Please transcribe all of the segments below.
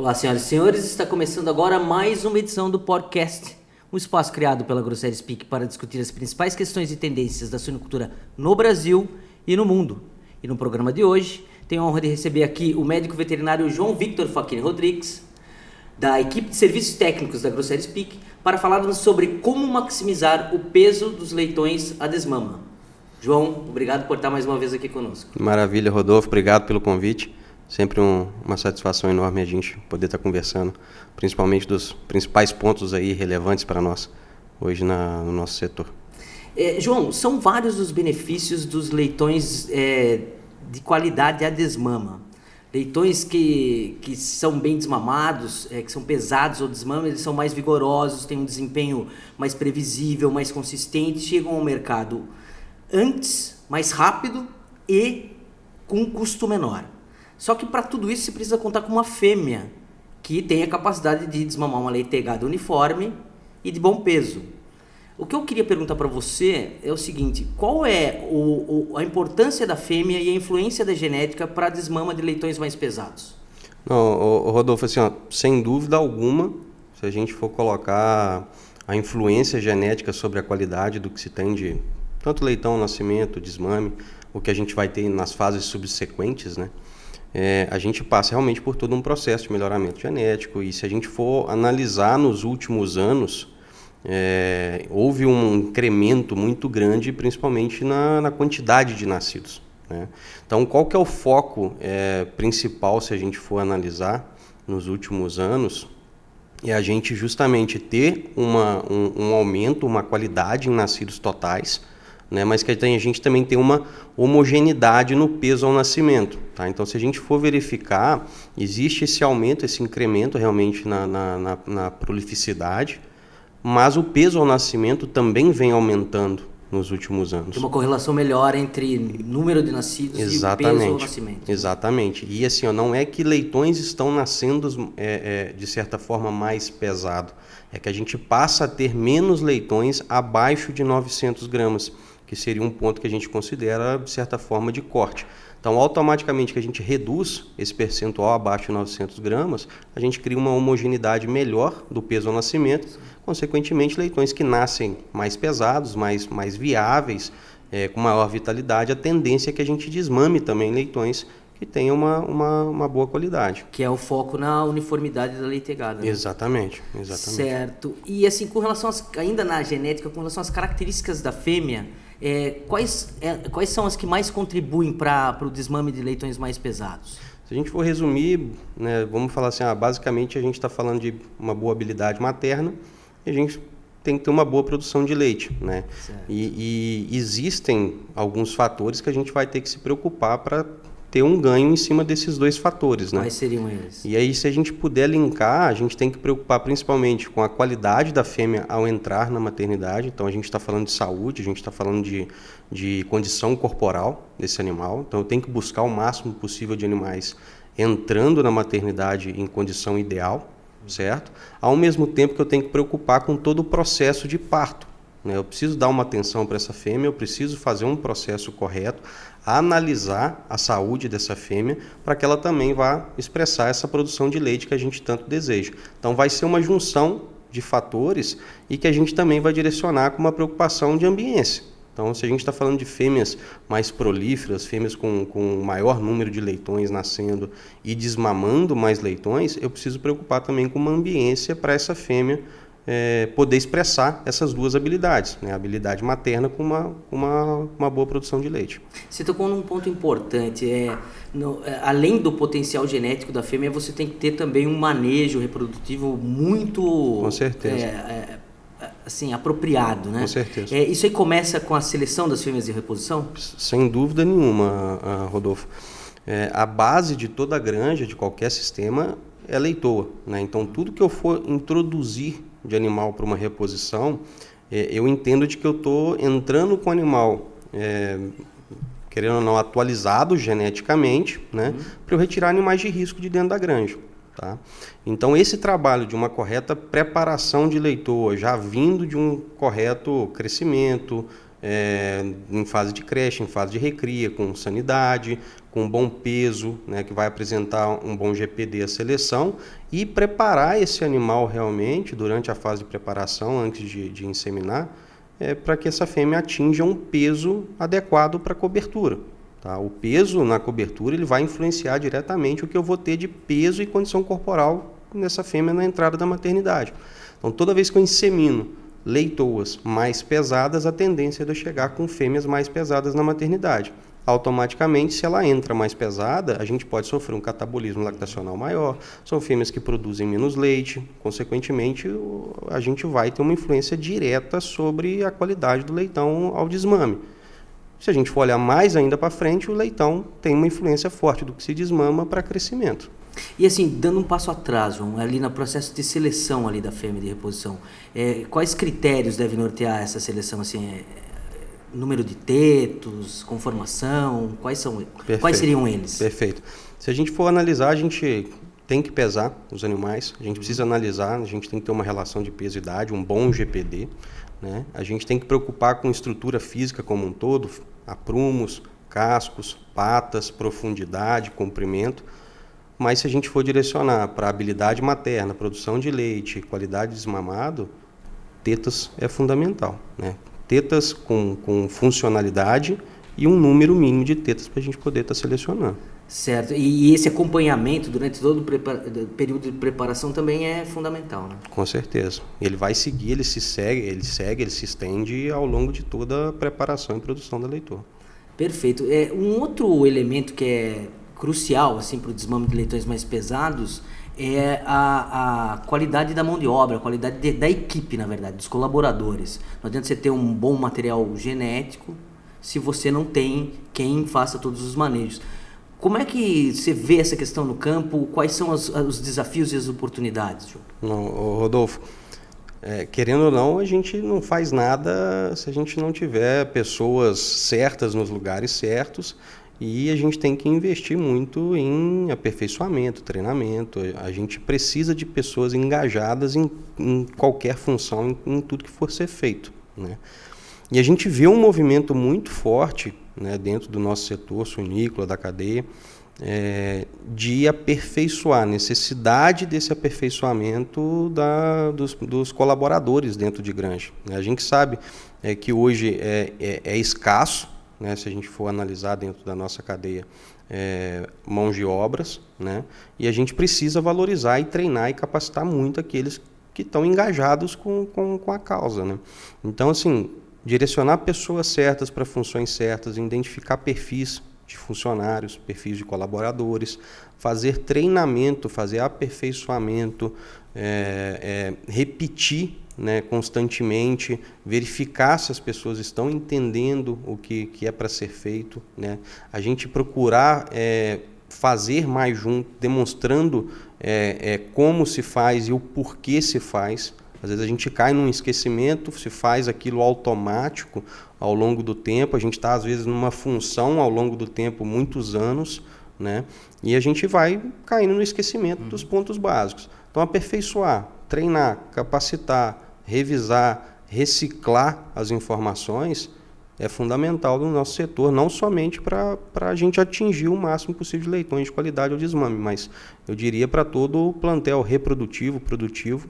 Olá, senhoras e senhores, está começando agora mais uma edição do podcast, um espaço criado pela Grosseria Speak para discutir as principais questões e tendências da suinocultura no Brasil e no mundo. E no programa de hoje, tenho a honra de receber aqui o médico veterinário João Victor Facchini Rodrigues, da equipe de serviços técnicos da Grosseria Speak, para falarmos sobre como maximizar o peso dos leitões a desmama. João, obrigado por estar mais uma vez aqui conosco. Maravilha, Rodolfo, obrigado pelo convite. Sempre uma satisfação enorme a gente poder estar conversando, principalmente dos principais pontos aí relevantes para nós hoje no nosso setor. João, são vários os benefícios dos leitões de qualidade a desmama. Leitões que são bem desmamados, que são pesados ou desmama, eles são mais vigorosos, têm um desempenho mais previsível, mais consistente, chegam ao mercado antes, mais rápido e com um custo menor. Só que para tudo isso você precisa contar com uma fêmea que tem a capacidade de desmamar uma leitegada uniforme e de bom peso. O que eu queria perguntar para você é o seguinte: qual é a importância da fêmea e a influência da genética para a desmama de leitões mais pesados? Não, Rodolfo, assim, sem dúvida alguma, se a gente for colocar a influência genética sobre a qualidade do que se tem de tanto leitão, nascimento, desmame, o que a gente vai ter nas fases subsequentes, né? A gente passa realmente por todo um processo de melhoramento genético, e se a gente for analisar nos últimos anos, houve um incremento muito grande, principalmente na quantidade de nascidos, né? Então, qual que é o foco principal, se a gente for analisar nos últimos anos? É a gente justamente ter um aumento, uma qualidade em nascidos totais, né, mas que a gente também tem uma homogeneidade no peso ao nascimento. Tá? Então, se a gente for verificar, existe esse aumento, esse incremento realmente na prolificidade, mas o peso ao nascimento também vem aumentando nos últimos anos. Tem uma correlação melhor entre número de nascidos e o peso ao nascimento. Exatamente. E assim, não é que leitões estão nascendo de certa forma mais pesado, é que a gente passa a ter menos leitões abaixo de 900 gramas, que seria um ponto que a gente considera, de certa forma, de corte. Então, automaticamente que a gente reduz esse percentual abaixo de 900 gramas, a gente cria uma homogeneidade melhor do peso ao nascimento. Sim. Consequentemente, leitões que nascem mais pesados, mais viáveis, com maior vitalidade, a tendência é que a gente desmame também leitões que tenham uma boa qualidade. Que é o foco na uniformidade da leitegada. Né? Exatamente. Certo. E assim, com relação ainda na genética, com relação às características da fêmea, quais são as que mais contribuem para o desmame de leitões mais pesados? Se a gente for resumir, né, vamos falar assim, basicamente a gente está falando de uma boa habilidade materna e a gente tem que ter uma boa produção de leite, né? E existem alguns fatores que a gente vai ter que se preocupar para ter um ganho em cima desses dois fatores, né? Quais seriam eles? E aí, se a gente puder linkar, a gente tem que preocupar principalmente com a qualidade da fêmea ao entrar na maternidade. Então, a gente está falando de saúde, a gente está falando de condição corporal desse animal. Então, eu tenho que buscar o máximo possível de animais entrando na maternidade em condição ideal, certo? Ao mesmo tempo que eu tenho que preocupar com todo o processo de parto. Eu preciso dar uma atenção para essa fêmea, eu preciso fazer um processo correto, analisar a saúde dessa fêmea para que ela também vá expressar essa produção de leite que a gente tanto deseja. Então vai ser uma junção de fatores e que a gente também vai direcionar com uma preocupação de ambiência. Então, se a gente está falando de fêmeas mais prolíferas, fêmeas com maior número de leitões nascendo e desmamando mais leitões, eu preciso preocupar também com uma ambiência para essa fêmea poder expressar essas duas habilidades, né? A habilidade materna com uma boa produção de leite. Você tocou num ponto importante, além do potencial genético da fêmea, você tem que ter também um manejo reprodutivo muito... Com certeza. Assim, apropriado, né? Com certeza. Isso aí começa com a seleção das fêmeas de reposição? Sem dúvida nenhuma, Rodolfo. A base de toda a granja, de qualquer sistema, é leitoa, né? Então, tudo que eu for introduzir de animal para uma reposição, eu entendo de que eu estou entrando com o animal, querendo ou não, atualizado geneticamente, né? Para eu retirar animais de risco de dentro da granja. Tá? Então, esse trabalho de uma correta preparação de leitoa, já vindo de um correto crescimento, em fase de creche, em fase de recria, com sanidade, com bom peso, né, que vai apresentar um bom GPD à seleção, e preparar esse animal realmente durante a fase de preparação, antes de inseminar, para que essa fêmea atinja um peso adequado para a cobertura. Tá? O peso na cobertura ele vai influenciar diretamente o que eu vou ter de peso e condição corporal nessa fêmea na entrada da maternidade. Então, toda vez que eu insemino leitoas mais pesadas, a tendência é de eu chegar com fêmeas mais pesadas na maternidade. Automaticamente, se ela entra mais pesada, a gente pode sofrer um catabolismo lactacional maior, são fêmeas que produzem menos leite, consequentemente, a gente vai ter uma influência direta sobre a qualidade do leitão ao desmame. Se a gente for olhar mais ainda para frente, o leitão tem uma influência forte do que se desmama para crescimento. E assim, dando um passo atrás, João, ali no processo de seleção ali da fêmea de reposição, quais critérios deve nortear essa seleção? Assim, número de tetos, conformação, quais seriam eles? Perfeito. Se a gente for analisar, a gente tem que pesar os animais, a gente precisa analisar, a gente tem que ter uma relação de peso e idade, um bom GPD, né? A gente tem que preocupar com estrutura física como um todo, aprumos, cascos, patas, profundidade, comprimento. Mas se a gente for direcionar para habilidade materna, produção de leite, qualidade de desmamado, tetas é fundamental, né? Tetas com funcionalidade e um número mínimo de tetas para a gente poder estar selecionando. Certo. E esse acompanhamento durante todo o período de preparação também é fundamental, né? Com certeza. Ele vai seguir, ele se estende ao longo de toda a preparação e produção da leitor. Perfeito. Um outro elemento que é crucial assim, para o desmame de leitões mais pesados é a qualidade da mão de obra, a qualidade da equipe, na verdade, dos colaboradores. Não adianta você ter um bom material genético se você não tem quem faça todos os manejos. Como é que você vê essa questão no campo? Quais são os desafios e as oportunidades, João? Não, Rodolfo, querendo ou não, a gente não faz nada se a gente não tiver pessoas certas nos lugares certos. E a gente tem que investir muito em aperfeiçoamento, treinamento. A gente precisa de pessoas engajadas em qualquer função, em tudo que for ser feito, né? E a gente vê um movimento muito forte, né, dentro do nosso setor suinícola, da cadeia, de aperfeiçoar, necessidade desse aperfeiçoamento dos colaboradores dentro de granja. A gente sabe que hoje é escasso, né, se a gente for analisar dentro da nossa cadeia, mãos de obras, né, e a gente precisa valorizar e treinar e capacitar muito aqueles que estão engajados com a causa, né? Então, assim, direcionar pessoas certas para funções certas, identificar perfis de funcionários, perfis de colaboradores, fazer treinamento, fazer aperfeiçoamento, repetir, né, constantemente, verificar se as pessoas estão entendendo o que é para ser feito, né? A gente procurar fazer mais junto, demonstrando como se faz e o porquê se faz. Às vezes a gente cai num esquecimento, se faz aquilo automático ao longo do tempo, a gente está às vezes numa função ao longo do tempo, muitos anos, né? E a gente vai caindo no esquecimento dos pontos básicos. Então, aperfeiçoar, treinar, capacitar, revisar, reciclar as informações é fundamental no nosso setor, não somente para a gente atingir o máximo possível de leitões de qualidade ao desmame, mas eu diria para todo o plantel reprodutivo, produtivo,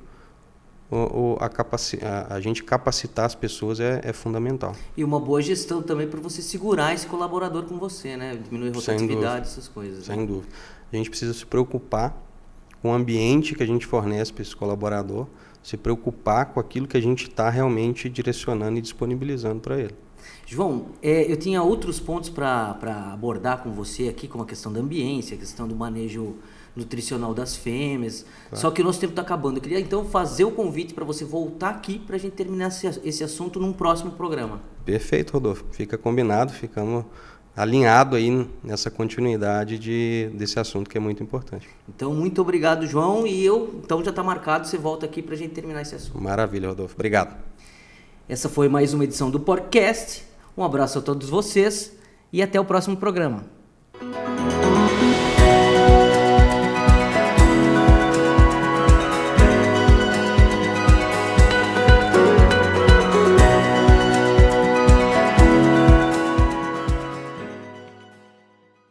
a gente capacitar as pessoas é fundamental. E uma boa gestão também para você segurar esse colaborador com você, né? Diminuir rotatividade, essas coisas. Sem dúvida. A gente precisa se preocupar com o ambiente que a gente fornece para esse colaborador, se preocupar com aquilo que a gente está realmente direcionando e disponibilizando para ele. João, eu tinha outros pontos para abordar com você aqui, como a questão da ambiência, a questão do manejo nutricional das fêmeas, claro. Só que o nosso tempo está acabando. Eu queria então fazer o convite para você voltar aqui para a gente terminar esse assunto num próximo programa. Perfeito, Rodolfo. Fica combinado, ficamos alinhados aí nessa continuidade desse assunto que é muito importante. Então, muito obrigado, João. E então já está marcado, você volta aqui para a gente terminar esse assunto. Maravilha, Rodolfo. Obrigado. Essa foi mais uma edição do podcast. Um abraço a todos vocês e até o próximo programa.